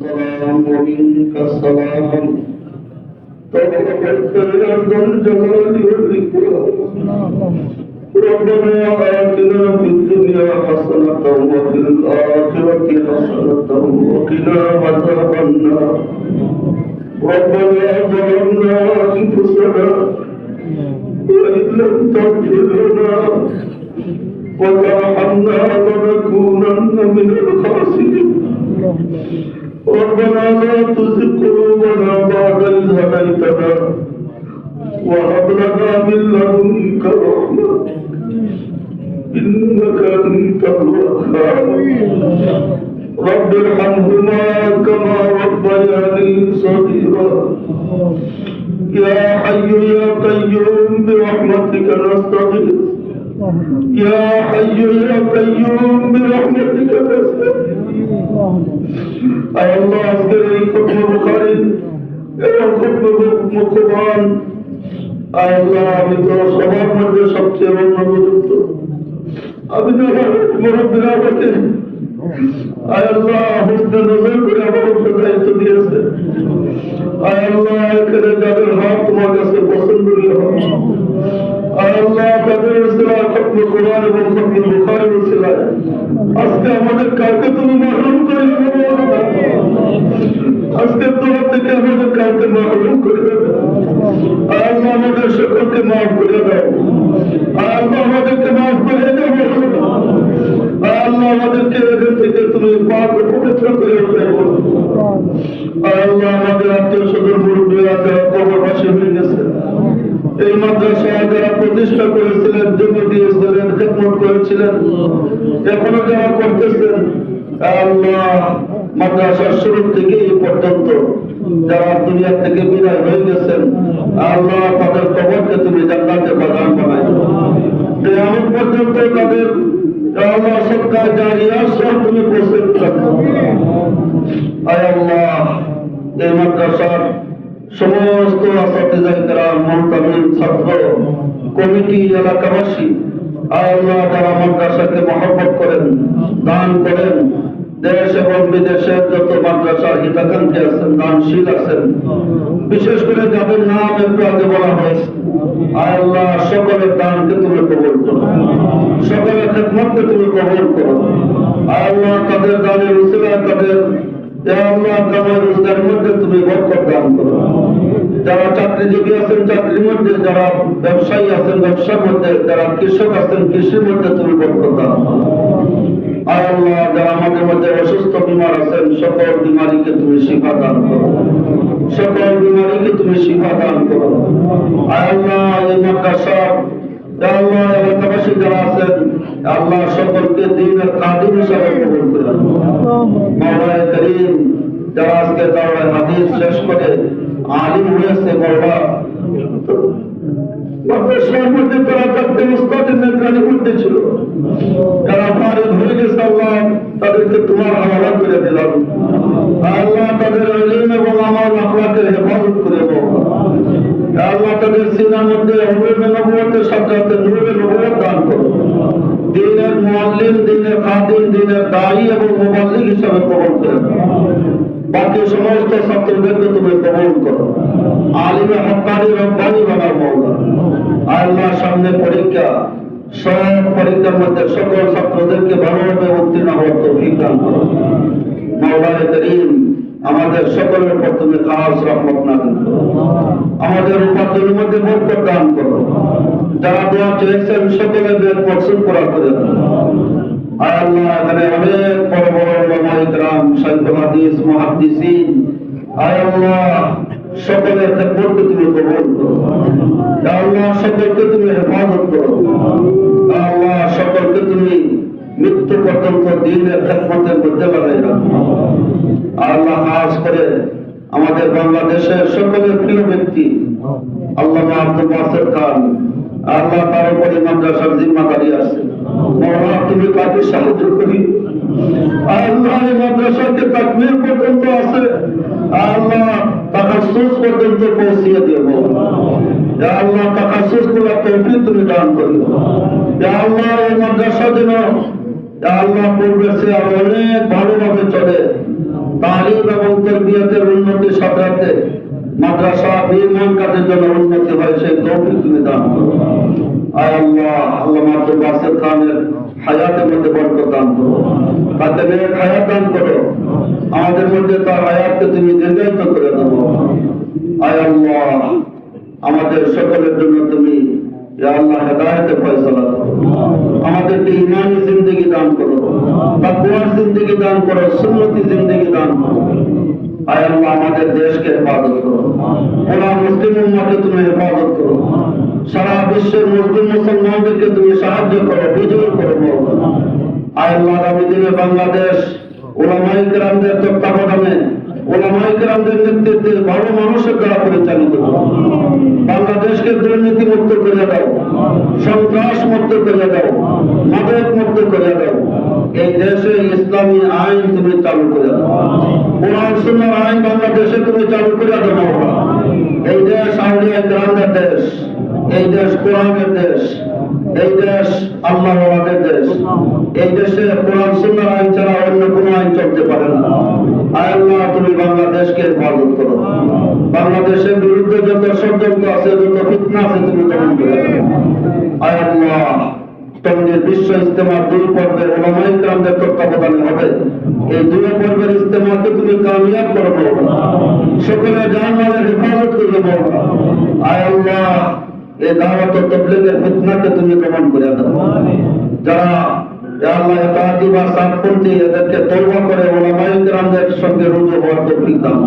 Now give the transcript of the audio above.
السلام ومنك السلام تبارك يا ذا الجلال والإكرام ربنا آتنا في الدنيا حسنة وفي الآخرة حسنة وقنا عذاب النار ربنا ظلمنا أنفسنا وإن لم تغفر لنا وترحمنا لنكونن من الخاسرين ربنا لا تزغ قلوبنا بعد إذ هديتنا وهب لنا من لدنك رحمة إنك أنت الوهاب رب ارحمهما كما ربياني صغيرا يا حي يا قيوم برحمتك نستغيث يا حي يا قيوم برحمتك نستغيث أي الله أذكر الحكم البخاري الحكم القرآن أي الله أبدا সবার মধ্যে সবচেয়ে অনুপযুক্ত আপনি মুরব্বিরা বলতে আয় আল্লাহ হুসনে নজর করে আমাকে দায়িত্ব দিয়েছে আয় আল্লাহ এখানে যাদের হাত তোমার কাছে পছন্দনীয় হবে আয় আল্লাহ তাদের উসিলায় খতম কোরআন এবং খতম বুখারীর উসিলায় আজকে আমাদের কাউকে তুমি মাহরুম করে দেবে আজকে তোমার থেকে আমাদের কাউকে মাহরুম করে দেবে আয় আল্লাহ আমাদের সকলকে মাফ করে দাও আয় আল্লাহ আমাদেরকে মাফ করে দাও আয় আল্লাহ আমাদেরকে এখান থেকে তুমি পাক পবিত্র করে দেবো আয় আল্লাহ আমাদের আত্মীয় স্বজন মুরব্বীরা যারা কবরবাসী হয়ে গেছে এই মাদ্রাসা যারা প্রতিষ্ঠা করেছিলেন জমি দিয়েছিলেন খেদমত করেছিলেন এখনো যারা করতেছেন আল্লাহ মাদ্রাসার শুরু থেকে এই পর্যন্ত যারা দুনিয়া থেকে বিদায় হয়ে গেছেন আল্লাহ তাদের কবরকে তুমি জান্নাতে বাগান বানাই কিয়ামত পর্যন্ত তাদের আল্লাহ সদকা জারিয়া সব তুমি প্রসেস করো আয় আল্লাহ এই মাদ্রাসার সমস্ত আসাতিজায়ে কেরাম মুহতামিম ছাত্র কমিটি এলাকাবাসী আয় আল্লাহ যারা মাদ্রাসাকে মহব্বত করেন দান করেন দেশ এবং বিদেশের যত মাদ্রাসার হিতাকাঙ্ক্ষী আছেন দানশীল আছেন বিশেষ করে যাদের নাম একটু আগে বলা হয়েছে আয় আল্লাহ সকলের দানকে তুমি কবুল করো সকলের খেদমতকে তুমি কবুল করো আয় আল্লাহ তাদের দানের উসিলায় তাদের আল্লাহ কামাই রোজগারের মধ্যে তুমি বরকত দান করো যারা চাকরিজীবী আছেন চাকরির মধ্যে যারা ব্যবসায়ী আছেন ব্যবসার মধ্যে যারা কৃষক আছেন কৃষির মধ্যে তুমি বরকত দান করো আয় আল্লাহ যারা আমাদের মধ্যে অসুস্থ বিমার আছেন সকল বিমারীকে তুমি শিফা দান করো সকল বিমারীকে তুমি শিফা দান করো আয় আল্লাহ এই মাদ্রাসা আল্লাহ এলাকাবাসী যারা আছেন আল্লাহ সকলকে দ্বীনের খাদিম হিসাবে কবুল করুন মাওলানা করিম যারা আজকে দাওরায়ে হাদিস শেষ করে আলিম হয়েছে মাওলা মাদ্রাসার মধ্যে তারা থাকতে উস্তাদের নেতৃত্বে করতে ছিল যারা ফারিগ হয়ে গেছে আল্লাহ তাদেরকে তোমার হাওয়ালা করে দিলাম আল্লাহ তাদের ইলম এবং আমল আখলাকের হেফাজত করে দাও আল্লাহ তাদের সিনার মধ্যে নূরে নবুয়তের সাথে নূরে নবুয়ত দান করো দ্বীনের মুআল্লিম দ্বীনের খাদিম দ্বীনের দাঈ এবং মুবাল্লিগ হিসাবে কবুল করে বাকি সমস্ত ছাত্রদেরকে তুমি কবুল করো আলিমে হক্কানি রব্বানি বানাও মাওলা আল্লাহ সামনে পরীক্ষা সব পরীক্ষার মধ্যে সকল ছাত্রদেরকে ভালোভাবে উত্তীর্ণ হওয়ার তৌফিক দান করো মাওলানা করিম আমাদের সকলের উপর তুমি খাস রহমত নাযিল করো আমাদের উপার্জনের মধ্যে বরকত দান করো যারা দোয়া চেয়েছেন সকলের জন্য পছন্দ করা করে দাও আয় আল্লাহ এখানে অনেক বড় বড় উলামায়ে কেরাম শাইখুল হাদিস মুহাদ্দিসিন আয় আল্লাহ সকলের খেদমতকে তুমি কবুল করো আল্লাহ সকলকে তুমি হেফাজত করো আল্লাহ সকলকে তুমি মৃত্যু পর্যন্ত দ্বীনের খেদমতের মধ্যে লাগাই রাখো আল্লাহ খাস করে আমাদের বাংলাদেশের সকলের প্রিয় ব্যক্তি আল্লামা আব্দুল বাসেত খান আল্লাহ তার উপরে মাদ্রাসার জিম্মাদারি আছে মওলা তুমি তাকে সাহায্য করি আল্লাহ এই মাদ্রাসাকে তাকবীর পর্যন্ত আছে আল্লাহ তাকাসসুস পর্যন্ত পৌঁছিয়ে দেব ইয়া আল্লাহ তাকাসসুস করার তৌফিক তুমি দান করো ইয়া আল্লাহ এই মাদ্রাসা যেন ইয়া আল্লাহ পূর্বে সে আরো অনেক ভালোভাবে চলে তালিম এবং যারা সব নির্মাণ কাজের জন্য উন্নতি হয় সেই তৌফিক তুমি দান করো। আয় আল্লাহ, আল্লামা আব্দুল বাসিত খানের হায়াতের মধ্যে বরকত দান করো, তাকে নেক হায়াত দান করো, আমাদের মধ্যে তার হায়াতকে তুমি দীর্ঘায়িত করে দেবো। আয় আল্লাহ, আমাদের সকলের জন্য তুমি ইয়া আল্লাহ হেদায়েতের ফয়সালা করো, আমাদেরকে ঈমানি জিন্দেগি দান করো, তাকওয়ার জিন্দেগি দান করো, সুন্নতি জিন্দেগি দান করো। আয় আল্লাহ, আমাদের দেশকে হেফাজত করো, পুরা মুসলিম উম্মাহকে তুমি হেফাজত করো, সারা বিশ্বের মুসলিম মুসলমানদেরকে তুমি সাহায্য করো, বিজয় করো। আয় আল্লাহ, আগামী দিনে বাংলাদেশ উলামায়ে কেরামদের তত্ত্বাবধানে, উলামায়ে কেরামদের নেতৃত্বে ভালো মানুষের দ্বারা পরিচালিত করো। বাংলাদেশকে দুর্নীতি মুক্ত করে দাও, সন্ত্রাস মুক্ত করে দাও, মাদক মুক্ত করে দাও। এই দেশে ইসলামী আইন তুমি চালু করে দাও, কোরআন সুন্নাহর আইন বাংলাদেশে তুমি চালু করে দাও। এই দেশ আউলিয়া কেরামদের দেশ, এই দেশ কোরআনের দেশ, এই দেশ আল্লাহর ওয়াদের দেশ। এই দেশে কোরআন সুন্নাহর আইন ছাড়া অন্য কোনো আইন চলতে পারে না। আয় আল্লাহ, তুমি বাংলাদেশকে হেফাজত করো, বাংলাদেশের বিরুদ্ধে যত ষড়যন্ত্র আছে, যত ফিতনা আছে, তুমি দমন করে দাও। আয় আল্লাহ, তোমাদের বিশ্ব ইজতেমা 2 পর্বের উলামায়ে কেরামদের তত্ত্বাবধানে হবে। এই 2 পর্বের ইজতেমাকে তুমি কামিয়াব করো মাওলানা, সকলের জান-মালের হেফাজত করে মাওলানা। আয় আল্লাহ, এই দাওয়াত ও তাবলীগের ফিতনাকে তুমি দমন করে দাও। যারা ইয়া আল্লাহ ইতাআতি বা সাফপন্থী, এদেরকে তওবা করে উলামায়ে কেরামদের সঙ্গে রুজু হওয়ার তৌফিক দাও।